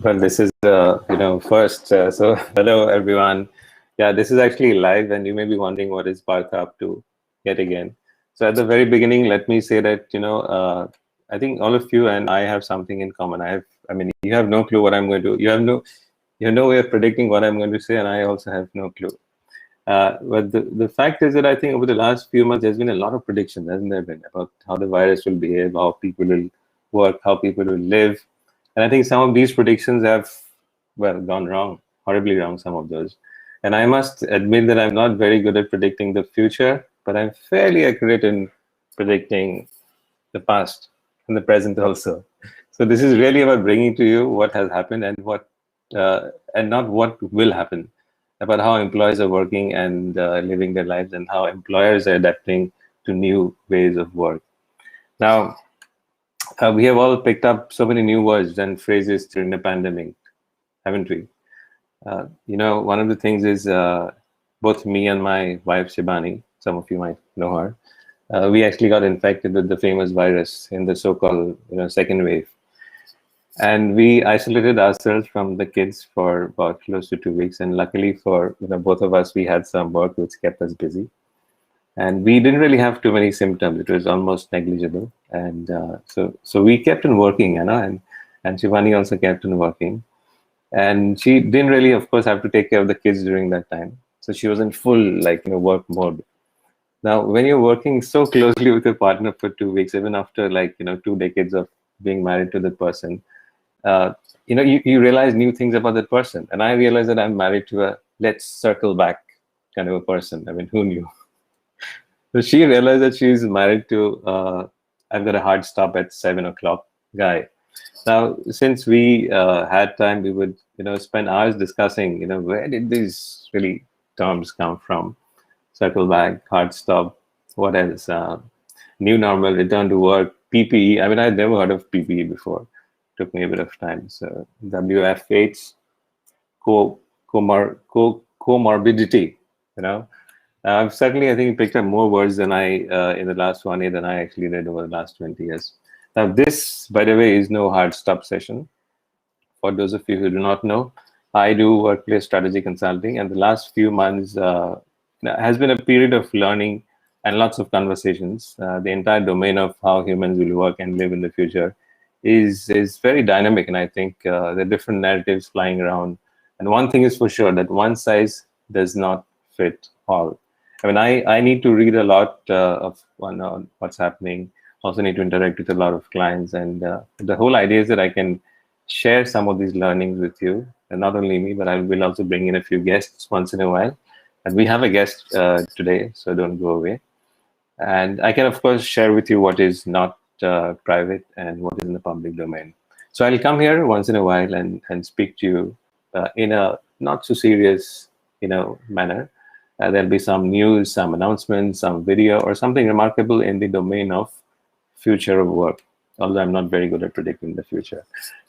Well, this is first. So hello everyone. Yeah, this is actually live, and you may be wondering what is Partha up to yet again. So at the very beginning, let me say that I think all of you and I have something in common. I mean, you have no clue what I'm going to. You have no way of predicting what I'm going to say, and I also have no clue. But the fact is that I think over the last few months, there's been a lot of predictions, hasn't there been, about how the virus will behave, how people will work, how people will live. And I think some of these predictions have, well, gone wrong, horribly wrong, some of those. And I must admit that I'm not very good at predicting the future, but I'm fairly accurate in predicting the past and the present also. So this is really about bringing to you what has happened and and not what will happen, about how employees are working and living their lives, and how employers are adapting to new ways of work. Now, we have all picked up so many new words and phrases during the pandemic, haven't we? One of the things is both me and my wife Shibani, some of you might know her, we actually got infected with the famous virus in the so-called second wave. And we isolated ourselves from the kids for about close to 2 weeks. And luckily for both of us, we had some work which kept us busy. And we didn't really have too many symptoms. It was almost negligible. And so we kept on working, and Shivani also kept on working. And she didn't really, of course, have to take care of the kids during that time. So she was in full work mode. Now, when you're working so closely with your partner for 2 weeks, even after 2 decades of being married to the person, you realize new things about that person. And I realized that I'm married to a let's circle back kind of a person. I mean, who knew? So she realized that she's married to I've got a hard stop at 7 o'clock guy. Now, since we had time, we would spend hours discussing where did these really terms come from? Circle back, hard stop, what else? New normal, return to work, PPE. I mean, I'd never heard of PPE before. Took me a bit of time. So WFH, comorbidity. I've certainly, I think, picked up more words than I in the last 1 year than I actually read over the last 20 years. Now, this, by the way, is no hard stop session. For those of you who do not know, I do workplace strategy consulting, and the last few months has been a period of learning and lots of conversations. The entire domain of how humans will work and live in the future is very dynamic, and I think there are different narratives flying around. And one thing is for sure, that one size does not fit all. I mean, I need to read a lot of what's happening. Also need to interact with a lot of clients, and the whole idea is that I can share some of these learnings with you, and not only me, but I will also bring in a few guests once in a while. And we have a guest today, so don't go away. And I can, of course, share with you what is not private and what is in the public domain. So I'll come here once in a while and speak to you in a not so serious, manner. There'll be some news, some announcements, some video, or something remarkable in the domain of future of work, although I'm not very good at predicting the future.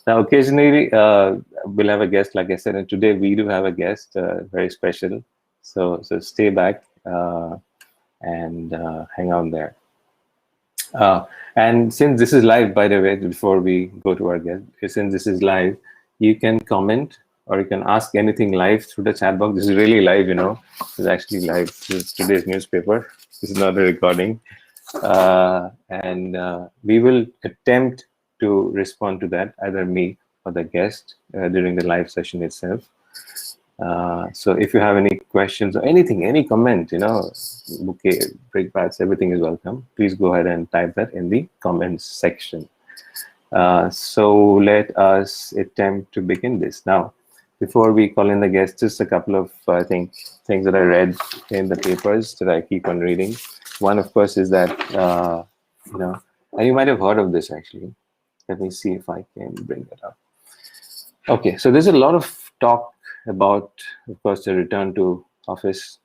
Now, occasionally, we'll have a guest, like I said, and today we do have a guest, very special. So stay back and hang on there. And since this is live, by the way, before we go to our guest, since this is live, you can comment or you can ask anything live through the chat box. This is really live, It's actually live. This is today's newspaper. This is not a recording. And we will attempt to respond to that, either me or the guest, during the live session itself. So if you have any questions or anything, any comment, bouquet, breakbacks, everything is welcome. Please go ahead and type that in the comments section. So let us attempt to begin this. Now, before we call in the guests, just a couple of, I think, things that I read in the papers that I keep on reading. One, of course, is that, and you might have heard of this actually. Let me see if I can bring that up. Okay, so there's a lot of talk about, of course, the return to office.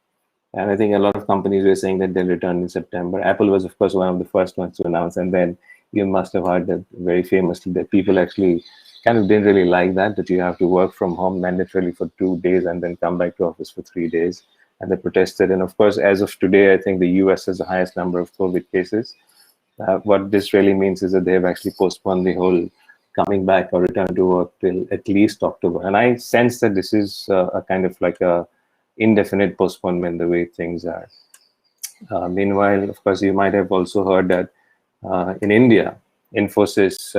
And I think a lot of companies were saying that they'll return in September. Apple was, of course, one of the first ones to announce. And then you must have heard that very famously that people actually kind of didn't really like that you have to work from home mandatorily for 2 days and then come back to office for 3 days. And they protested. And of course, as of today, I think the US has the highest number of COVID cases. What this really means is that they have actually postponed the whole coming back or return to work till at least October. And I sense that this is a kind of like a indefinite postponement the way things are. Meanwhile, of course, you might have also heard that in India, Infosys,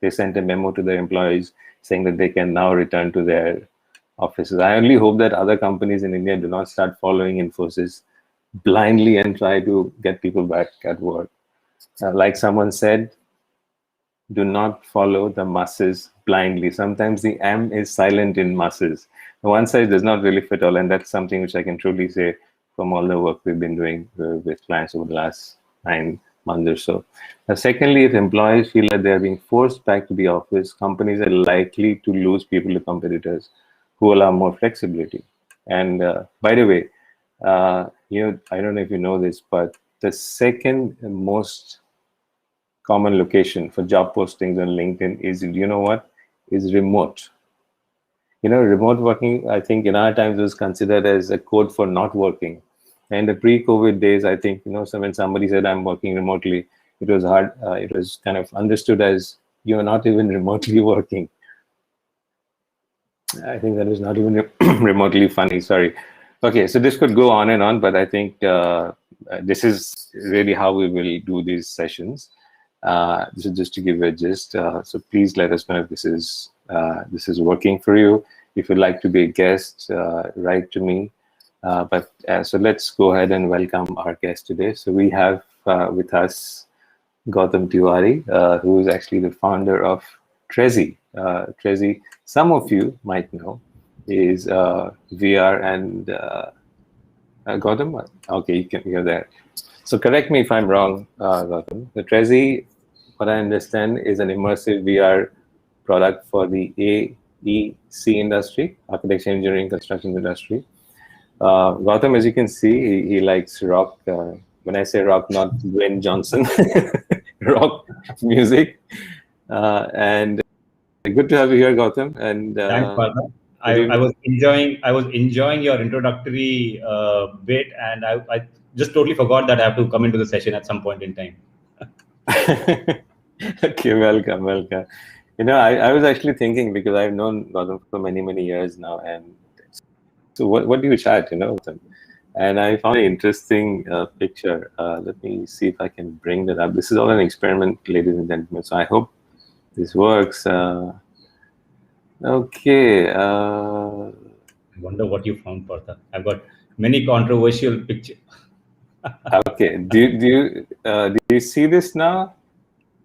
they sent a memo to their employees saying that they can now return to their offices. I only hope that other companies in India do not start following Infosys blindly and try to get people back at work. Like someone said, do not follow the masses blindly. Sometimes the M is silent in masses. The one size does not really fit all, and that's something which I can truly say from all the work we've been doing with clients over the last 9 months or so. Now, secondly, if employees feel that they're being forced back to the office, companies are likely to lose people to competitors who allow more flexibility. And by the way, I don't know if you know this, but the second most common location for job postings on LinkedIn is, you know what, is remote. Remote working, I think in our times was considered as a code for not working. And the pre-COVID days, I think, so when somebody said I'm working remotely, it was hard. It was kind of understood as you're not even remotely working. I think that was not even remotely funny. Sorry. Okay, so this could go on and on, but I think this is really how we will do these sessions. This is just to give you a gist. So please let us know if this is working for you. If you'd like to be a guest, write to me. So let's go ahead and welcome our guest today. So we have with us Gautam Tiwari, who is actually the founder of Trezi. Trezi, some of you might know, is VR and Gautam. Okay, you're there. So correct me if I'm wrong, Gautam. The Trezi, what I understand, is an immersive VR product for the AEC industry, architecture, engineering, construction industry. Gautam, as you can see, he likes rock. When I say rock, not Dwayne Johnson, rock music. And good to have you here, Gautam. And thanks, Partha. I was enjoying your introductory bit, and I just totally forgot that I have to come into the session at some point in time. Okay, welcome. I was actually thinking, because I've known Gautam for many years now, and so what do you chat, and I found an interesting picture. Let me see if I can bring that up. This is all an experiment, ladies and gentlemen, so I hope this works. Okay. I wonder what you found, Partha. I've got many controversial pictures. Okay. Do you see this now?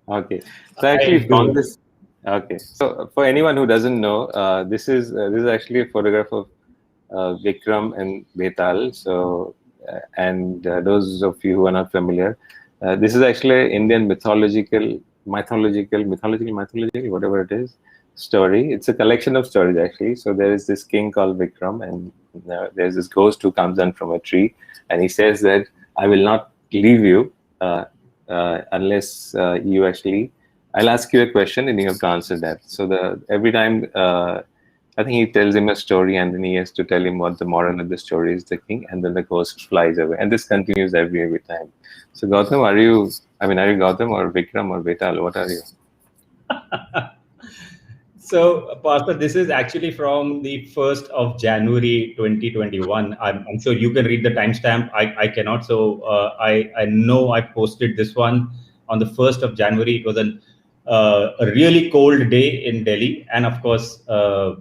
Okay. So I actually found this. Okay. So for anyone who doesn't know, this is actually a photograph of Vikram and Betal. So, and those of you who are not familiar, this is actually an Indian mythological, whatever it is, story. It's a collection of stories, actually. So there is this king called Vikram, and there's this ghost who comes down from a tree, and he says that I will not leave you unless you actually. I'll ask you a question and you have to answer that. So every time. I think he tells him a story, and then he has to tell him what the moral of the story is, the king, and then the ghost flies away. And this continues every time. So Gautam, are you Gautam or Vikram or Betal? What are you? So, Partha, this is actually from the 1st of January 2021. I'm sure you can read the timestamp. I cannot. So I know I posted this one on the 1st of January. It was a really cold day in Delhi, and of course, I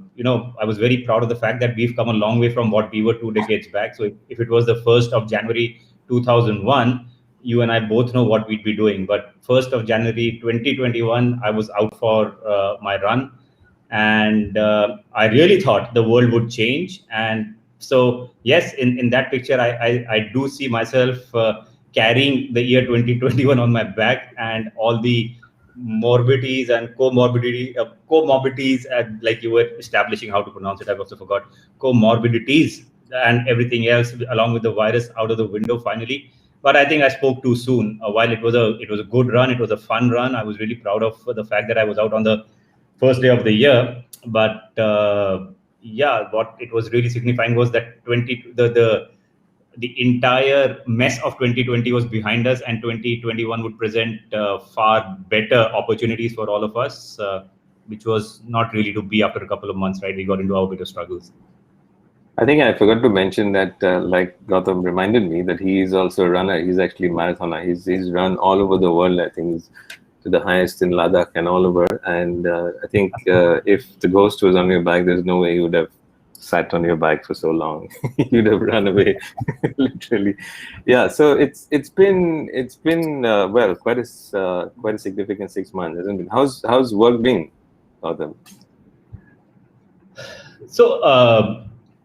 was very proud of the fact that we've come a long way from what we were 2 decades back. So if it was the 1st of January 2001, you and I both know what we'd be doing. But 1st of January 2021, I was out for my run, and I really thought the world would change. And so yes, in that picture, I do see myself carrying the year 2021 on my back, and all the morbidities and comorbidities, and like you were establishing how to pronounce it, I've also forgot, comorbidities and everything else along with the virus out of the window finally. But I think I spoke too soon. While it was a good run, it was a fun run. I was really proud of the fact that I was out on the first day of the year. But yeah, what it was really signifying was that the entire mess of 2020 was behind us, and 2021 would present far better opportunities for all of us, which was not really to be after a couple of months, right? We got into our bigger struggles. I think I forgot to mention that, like Gautam reminded me, that he is also a runner. He's actually a marathoner. He's run all over the world. I think he's to the highest in Ladakh and all over. And I think if the ghost was on your back, there's no way you would have sat on your bike for so long. You'd have run away, literally. Yeah. So it's been well, quite a significant 6 months, hasn't it? How's work been, Gautam? So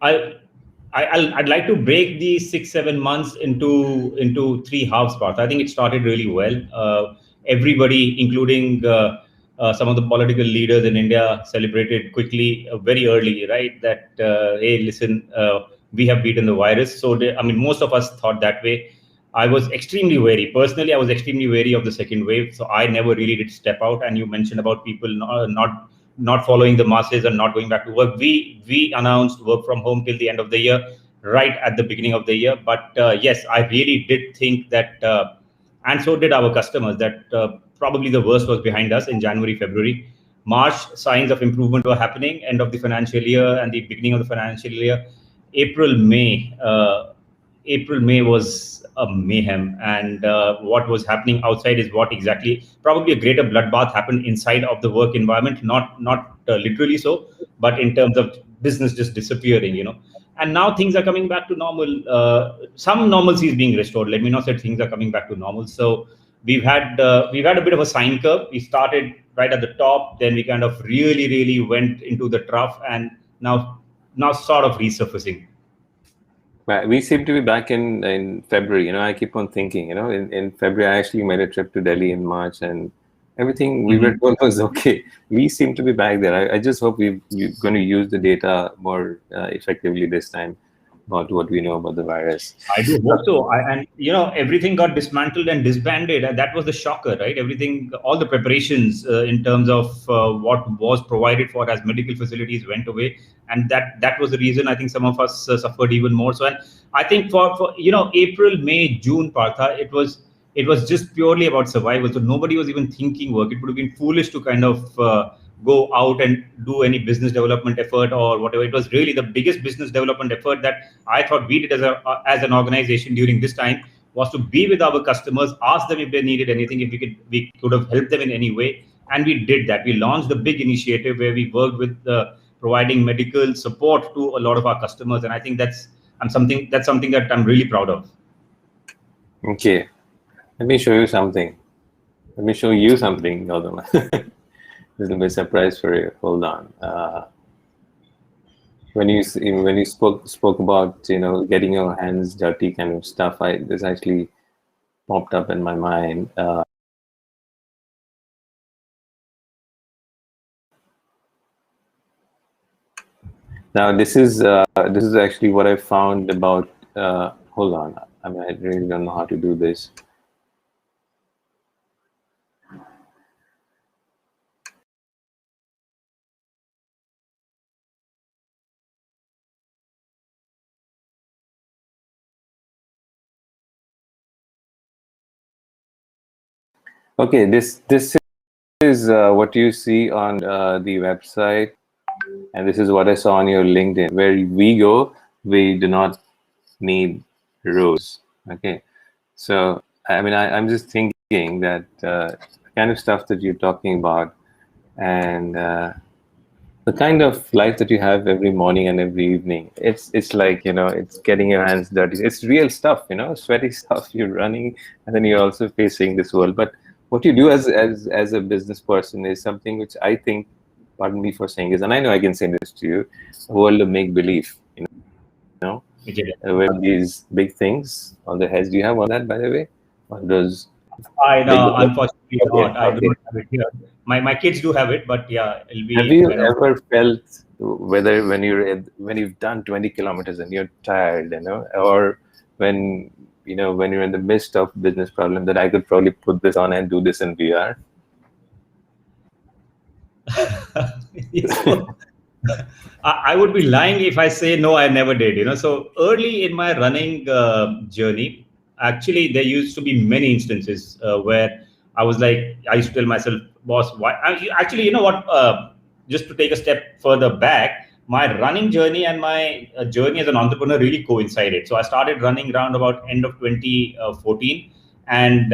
I'd like to break these 6-7 months into three halves. Parth. I think it started really well. Everybody, including some of the political leaders in India, celebrated quickly, very early, right? That hey, listen, we have beaten the virus. So I mean, most of us thought that way. I was extremely wary. Personally, I was extremely wary of the second wave. So I never really did step out. And you mentioned about people not following the masses and not going back to work. We announced work from home till the end of the year, right at the beginning of the year. But yes, I really did think that, and so did our customers, that probably the worst was behind us in January, February. March, signs of improvement were happening, end of the financial year and the beginning of the financial year. April, May was a mayhem, and what was happening outside is what exactly, probably a greater bloodbath happened inside of the work environment, not literally so, but in terms of business just disappearing. And now things are coming back to normal. Some normalcy is being restored. Let me not say things are coming back to normal. So we've had a bit of a sine curve. We started right at the top, then we kind of really went into the trough, and now sort of resurfacing. We seem to be back in February. I keep on thinking, in February, I actually made a trip to Delhi in March, and everything we were told was okay. We seem to be back there. I just hope we're going to use the data more effectively this time about what we know about the virus. I do hope so. And everything got dismantled and disbanded, and that was the shocker, right? Everything, all the preparations in terms of what was provided for as medical facilities went away, and that was the reason I think some of us suffered even more. So, and I think for April, May, June, Partha, it was just purely about survival. So nobody was even thinking work. It would have been foolish to kind of go out and do any business development effort or whatever. It was really the biggest business development effort that I thought we did as an organization during this time, was to be with our customers, ask them if they needed anything, if we could have helped them in any way. And we did that. We launched a big initiative where we worked with providing medical support to a lot of our customers. And I think that's something that I'm really proud of. Okay. Let me show you something. Gautam. Little bit surprise for you. Hold on. When you spoke about getting your hands dirty kind of stuff, this actually popped up in my mind. Now this is actually what I found about. Hold on. I mean, I really don't know how to do this. Okay, this is what you see on the website, and this is what I saw on your LinkedIn. Where we go, we do not need roads. Okay, so I mean, I'm just thinking that the kind of stuff that you're talking about, and the kind of life that you have every morning and every evening, it's like it's getting your hands dirty. It's real stuff, sweaty stuff. You're running, and then you're also facing this world, but what you do as a business person is something which I think, pardon me for saying this, and I know I can say this to you, a world of make believe. Where these big things on the heads. Do you have all that, by the way? On those? I know, unfortunately not. I do not have it here. My kids do have it, but yeah, it'll be. Have you ever felt whether when you've done 20 kilometers and you're tired, or when when you're in the midst of business problem, that I could probably put this on and do this in VR? I would be lying if I say no, I never did. So early in my running journey, actually, there used to be many instances where I was like, I used to tell myself, boss, why? Actually, you know what? Just to take a step further back, my running journey and my journey as an entrepreneur really coincided. So I started running around about end of 2014, and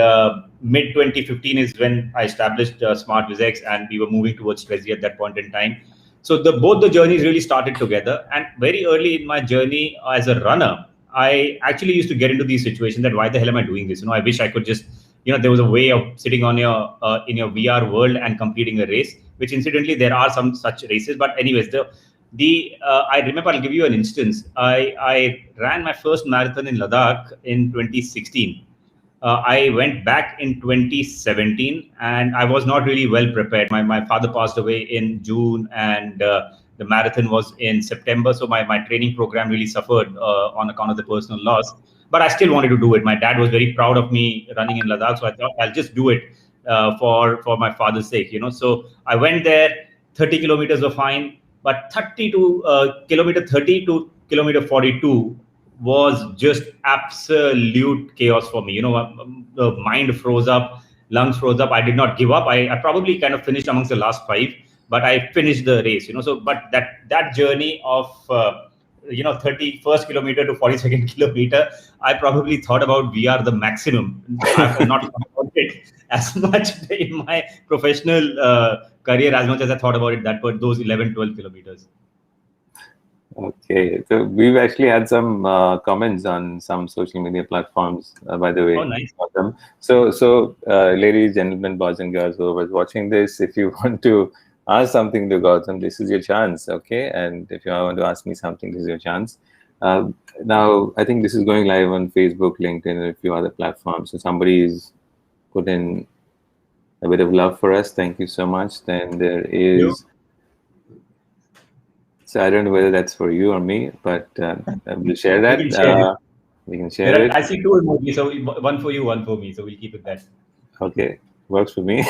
mid 2015 is when I established Smart Vizex, and we were moving towards Trezi at that point in time. So both the journeys really started together. And very early in my journey as a runner, I actually used to get into these situations that why the hell am I doing this? I wish I could just, there was a way of sitting on your in your VR world and completing a race. Which incidentally there are some such races. But anyways, the I remember, I'll give you an instance. I ran my first marathon in Ladakh in 2016. I went back in 2017, and I was not really well prepared. My father passed away in June, and the marathon was in September. So my training program really suffered on account of the personal loss. But I still wanted to do it. My dad was very proud of me running in Ladakh, so I thought I'll just do it for my father's sake. So I went there. 30 kilometers were fine, but 30 to kilometer 42 was just absolute chaos for me. The mind froze up, lungs froze up. I did not give up. I probably kind of finished amongst the last 5, but I finished the race. So, but that journey of 31st kilometer to 42nd kilometer, I probably thought about VR the maximum. I've not thought about it as much in my professional career as much as I thought about it those 11, 12 kilometers. Okay, so we've actually had some comments on some social media platforms, by the way. Oh, nice. So, ladies, gentlemen, boys and girls who are watching this, if you want to ask something to Gautam, this is your chance, okay? And if you want to ask me something, this is your chance. Now, I think this is going live on Facebook, LinkedIn, and a few other platforms. So somebody's put in a bit of love for us. Thank you so much. Then there is... So I don't know whether that's for you or me, but we'll share that. We can share it. I see 2 emojis, so one for you, one for me. So we'll keep it that. Okay, works for me.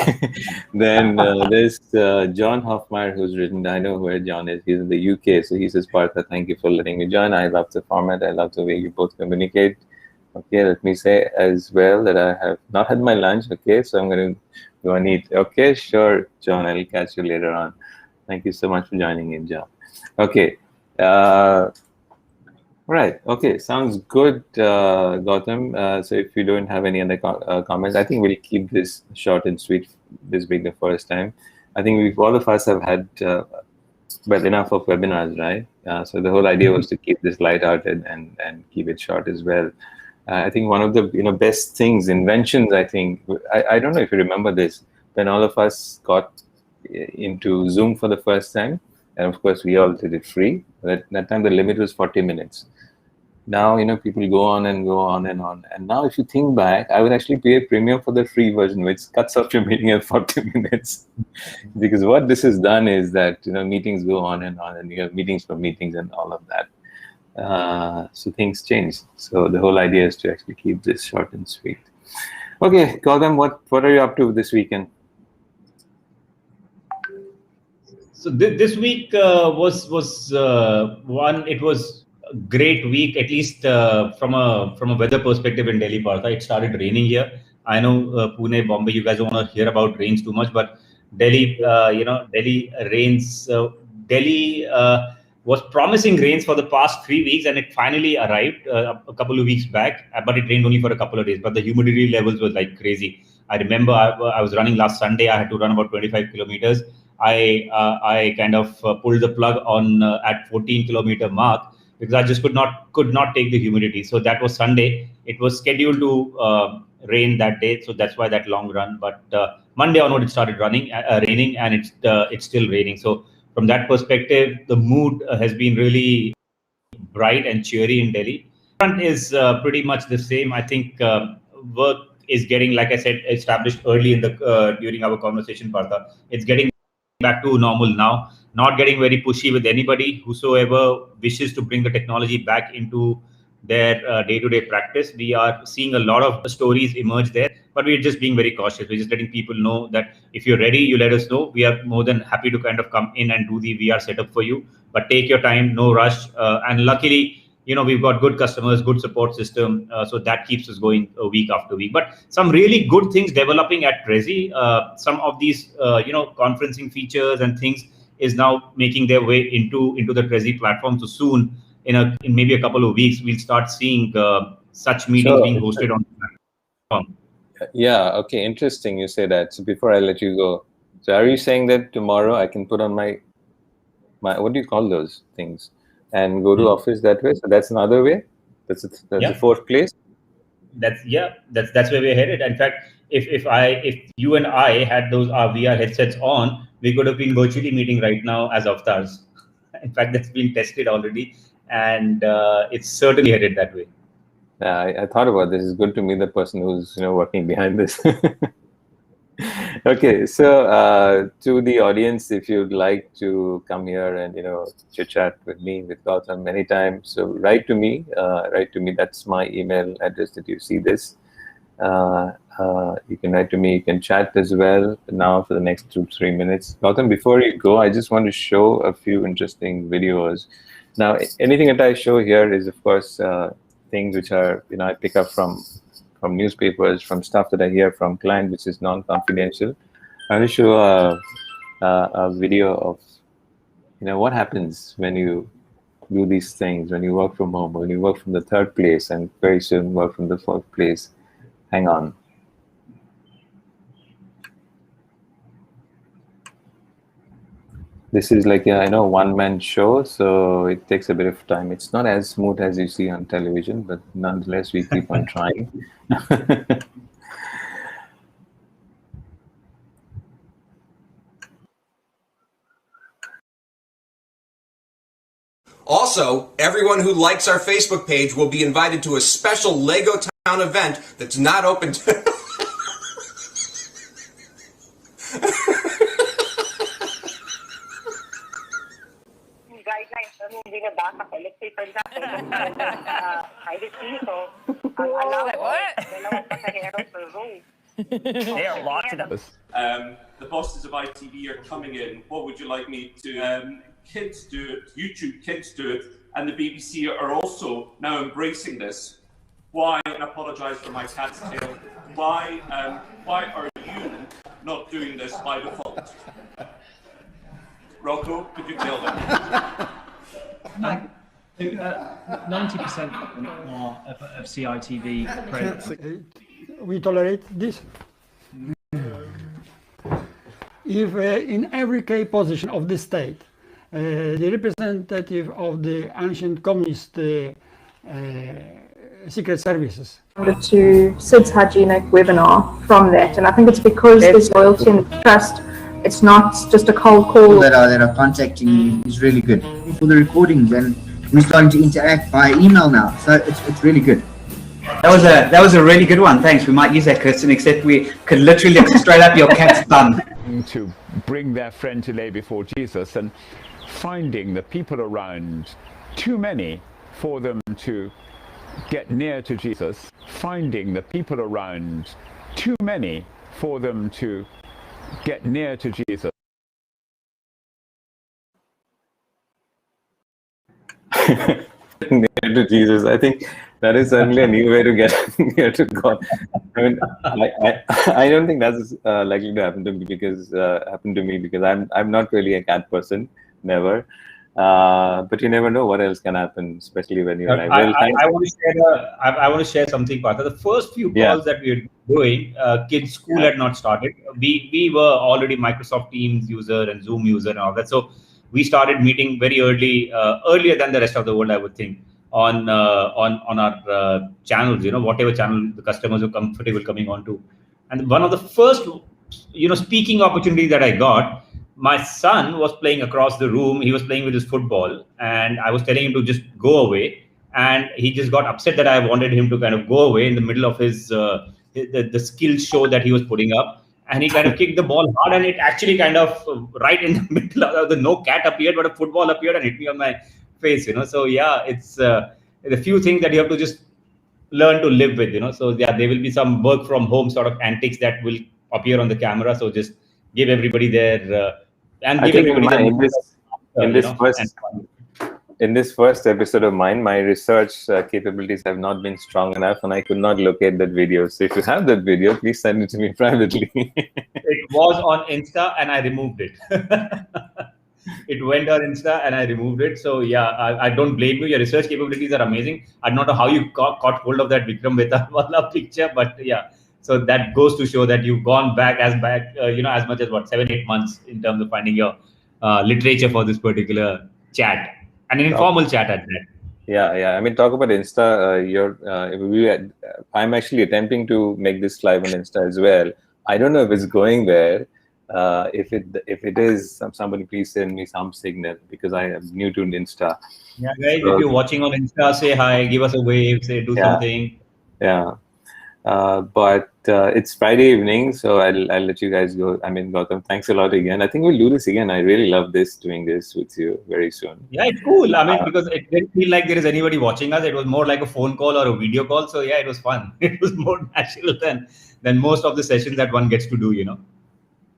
Then there's John Hoffmeyer, who's written, I know where John is. He's in the UK. So he says, Partha, thank you for letting me join. I love the format. I love the way you both communicate. Okay, let me say as well that I have not had my lunch. Okay, so I'm going to go and eat. Okay, sure, John. I'll catch you later on. Thank you so much for joining in, John. Okay. Right. Okay. Sounds good, Gautam. So if you don't have any other comments, I think we'll keep this short and sweet, this being the first time. I think all of us have had enough of webinars, right? So the whole idea was to keep this lighthearted and keep it short as well. I think one of the best things, inventions, I think, I don't know if you remember this, when all of us got into Zoom for the first time. And of course, we all did it free. That time, the limit was 40 minutes. Now, people go on and go on and on. And now, if you think back, I would actually pay a premium for the free version, which cuts off your meeting at 40 minutes. Because what this has done is that, meetings go on, and you have meetings for meetings and all of that. So things change. So the whole idea is to actually keep this short and sweet. Okay, Gautam, what are you up to this weekend? So this week was one. It was a great week, at least from a weather perspective in Delhi, Partha. It started raining here. I know Pune, Bombay, you guys don't want to hear about rains too much, but Delhi, Delhi rains. Delhi was promising rains for the past 3 weeks, and it finally arrived a couple of weeks back. But it rained only for a couple of days. But the humidity levels were like crazy. I remember I was running last Sunday. I had to run about 25 kilometers. I kind of pulled the plug on at 14 kilometer mark because I just could not take the humidity. So that was Sunday. It was scheduled to rain that day, so that's why that long run. But Monday onward it started raining, and it's still raining. So from that perspective, the mood has been really bright and cheery in Delhi. Front is pretty much the same. I think work is getting, like I said, established early in the during our conversation, Partha. It's getting back to normal now, not getting very pushy with anybody. Whosoever wishes to bring the technology back into their day-to-day practice. We are seeing a lot of stories emerge there, but we're just being very cautious. We're just letting people know that if you're ready, you let us know. We are more than happy to kind of come in and do the VR setup for you, but take your time, no rush. And luckily, we've got good customers, good support system, so that keeps us going week after week. But some really good things developing at Prezi. Some of these, conferencing features and things is now making their way into the Prezi platform. So soon, in maybe a couple of weeks, we'll start seeing such meetings being hosted on the platform. Yeah. Okay. Interesting. You say that. So before I let you go, so are you saying that tomorrow I can put on my what do you call those things and go to office that way? So that's another way. That's the fourth place. That's where we're headed. In fact, if you and I had those VR headsets on, we could have been virtually meeting right now as avatars. In fact, that's been tested already, and it's certainly headed that way. Yeah, I thought about this. It's good to meet the person who's working behind this. Okay, so to the audience, if you'd like to come here and chit chat with me, with Gautam anytime, so write to me. That's my email address that you see this. You can write to me. You can chat as well now for the next 2-3 minutes. Gautam, before you go, I just want to show a few interesting videos. Now, anything that I show here is, of course, things which are I pick up from newspapers, from stuff that I hear from clients, which is non-confidential. I will show a video of what happens when you do these things, when you work from home, when you work from the third place, and very soon work from the fourth place. Hang on. This is like a one-man show, so it takes a bit of time. It's not as smooth as you see on television, but nonetheless, we keep on trying. Also, everyone who likes our Facebook page will be invited to a special Lego Town event that's not open to... guidelines na hindi nabasa ko. Let's say, for example, privacy. So, ang alam ko, dalawang pasahero per row. There are lots of them. The bosses of ITV are coming in. What would you like me to... Kids do it, YouTube Kids do it, and the BBC are also now embracing this. Why, and I apologise for my cat's tail, why are you not doing this by default? Rocco, could you tell them? 90% of CITV. We tolerate this. If in every key position of the state, the representative of the ancient communist secret services. To Sid's hygienic webinar from that, and I think it's because there's loyalty and trust. It's not just a cold call. That are contacting me is really good. For the recordings, and we're starting to interact by email now, so it's really good. That was a really good one. Thanks. We might use that, Kirsten, except we could literally look straight up your cat's bum. To bring their friend to lay before Jesus and finding the people around too many for them to get near to Jesus, finding the people around too many for them to get near to Jesus. Near to Jesus. I think that is certainly a new way to get near to God. I mean, I don't think that's likely to happen to me because I'm not really a cat person, never. But you never know what else can happen, especially when you're like. Well, I want to share something, Partha. The first few calls that we were doing, kids' school had not started. We were already Microsoft Teams user and Zoom user and all that. So we started meeting very early, earlier than the rest of the world, I would think, on our channels. Whatever channel the customers were comfortable coming onto. And one of the first, speaking opportunities that I got. My son was playing across the room. He was playing with his football, and I was telling him to just go away. And he just got upset that I wanted him to kind of go away in the middle of his the skill show that he was putting up. And he kind of kicked the ball hard, and it actually kind of right in the middle of no cat appeared, but a football appeared and hit me on my face. So yeah, it's the few things that you have to just learn to live with, So yeah, there will be some work from home sort of antics that will appear on the camera. So just give everybody their and I give think everybody in this first episode of mine, my research capabilities have not been strong enough, and I could not locate that video. So if you have that video, please send it to me privately. It was on Insta and I removed it. It went on Insta and I removed it. So yeah, I don't blame you. Your research capabilities are amazing. I don't know how you caught hold of that Vikram Vedawala picture, but yeah. So that goes to show that you've gone back as much as 7-8 months in terms of finding your literature for this particular chat, and an informal chat at that. Yeah. I mean, talk about Insta. I'm actually attempting to make this live on Insta as well. I don't know if it's going there. If it is, somebody please send me some signal, because I am new to Insta. Yeah, guys, if you're watching on Insta, say hi, give us a wave, say do something. Yeah. But it's Friday evening, so I'll let you guys go. I mean, Gautam, thanks a lot again. I think we'll do this again. I really love doing this with you very soon. Yeah, it's cool. I mean, because it didn't feel like there is anybody watching us. It was more like a phone call or a video call. So yeah, it was fun. It was more natural than most of the sessions that one gets to do,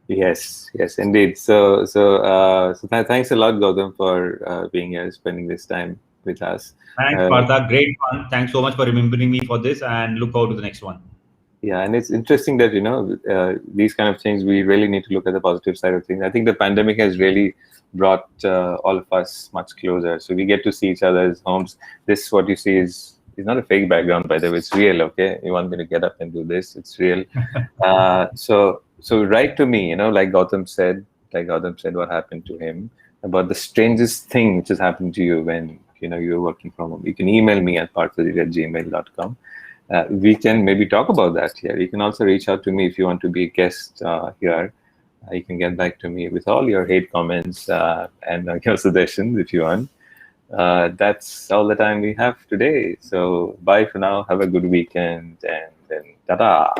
Yes, indeed. So thanks a lot, Gautam, for being here, spending this time with us. Thanks, Partha. Great fun. Thanks so much for remembering me for this, and look forward to the next one. Yeah, and it's interesting that, these kind of things, we really need to look at the positive side of things. I think the pandemic has really brought all of us much closer. So we get to see each other's homes. This, what you see is not a fake background, by the way. It's real, okay? You want me to get up and do this? It's real. So write to me, like Gautam said what happened to him, about the strangest thing which has happened to you when, you're working from home. You can email me at parthadeep@gmail.com. We can maybe talk about that here. You can also reach out to me if you want to be a guest here. You can get back to me with all your hate comments and your suggestions if you want. That's all the time we have today. So bye for now. Have a good weekend, and ta-da.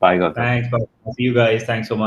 Bye, Gautam. Thanks. See you guys. Thanks so much.